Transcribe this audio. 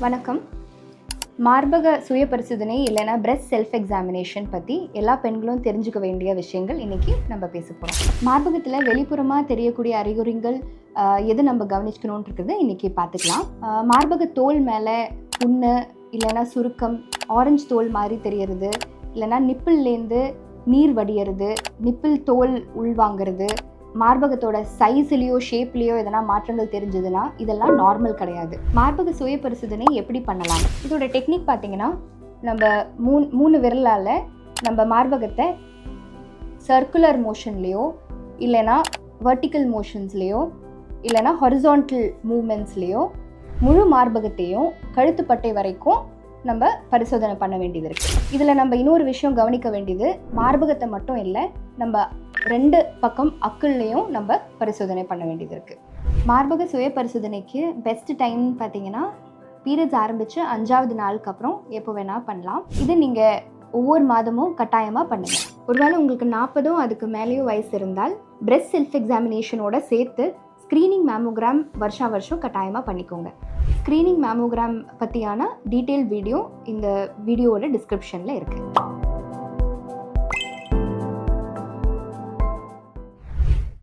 வணக்கம். மார்பக சுய பரிசோதனை இல்லைனா பிரெஸ்ட் செல்ஃப் எக்ஸாமினேஷன் பற்றி எல்லா பெண்களும் தெரிஞ்சுக்க வேண்டிய விஷயங்கள் இன்றைக்கி நம்ம பேச போகிறோம். மார்பகத்தில் வெளிப்புறமாக தெரியக்கூடிய அறிகுறிகள் எது நம்ம கவனிக்கணும்னு இருக்குது இன்றைக்கி பார்த்துக்கலாம். மார்பக தோல் மேலே புண்ணு இல்லைனா சுருக்கம், ஆரஞ்சு தோல் மாதிரி தெரியறது, இல்லைனா நிப்பிள்லேருந்து நீர் வடிகிறது, நிப்பிள் தோல் உள்வாங்கிறது, மார்பகத்தோட சைஸ்லேயோ ஷேப்லேயோ எதனா மாற்றங்கள் தெரிஞ்சதுன்னா இதெல்லாம் நார்மல் கிடையாது. மார்பக சுய பரிசோதனை எப்படி பண்ணலாம்? இதோட டெக்னிக் பார்த்தீங்கன்னா, நம்ம மூணு விரலால் நம்ம மார்பகத்தை சர்க்குலர் மோஷன்லேயோ இல்லைனா வெர்டிக்கல் மோஷன்ஸ்லேயோ இல்லைனா ஹொரிசான்டல் மூமெண்ட்ஸ்லேயோ முழு மார்பகத்தையும் கழுத்துப்பட்டை வரைக்கும் நம்ம பரிசோதனை பண்ண வேண்டியது இருக்குது. இதில் நம்ம இன்னொரு விஷயம் கவனிக்க வேண்டியது, மார்பகத்தை மட்டும் இல்லை, நம்ம 2 பக்கம் அக்குள்லேயும் நம்ம பரிசோதனை பண்ண வேண்டியது இருக்குது. மார்பக சுய பரிசோதனைக்கு பெஸ்ட் டைம் பார்த்தீங்கன்னா, பீரியட்ஸ் ஆரம்பித்து 5வது நாளுக்கு அப்புறம் எப்போ வேணால் பண்ணலாம். இது நீங்கள் ஒவ்வொரு மாதமும் கட்டாயமாக பண்ணுங்கள். ஒருவேளை உங்களுக்கு 40 அதுக்கு மேலேயோ வயசு இருந்தால் பிரெஸ்ட் செல்ஃப் எக்ஸாமினேஷனோட சேர்த்து ஸ்க்ரீனிங் மேமோகிராம் வருஷம் கட்டாயமாக பண்ணிக்கோங்க. ஸ்க்ரீனிங் மேமோகிராம் பற்றியான டீட்டெயில் வீடியோ இந்த வீடியோவோட டிஸ்கிரிப்ஷனில் இருக்குது.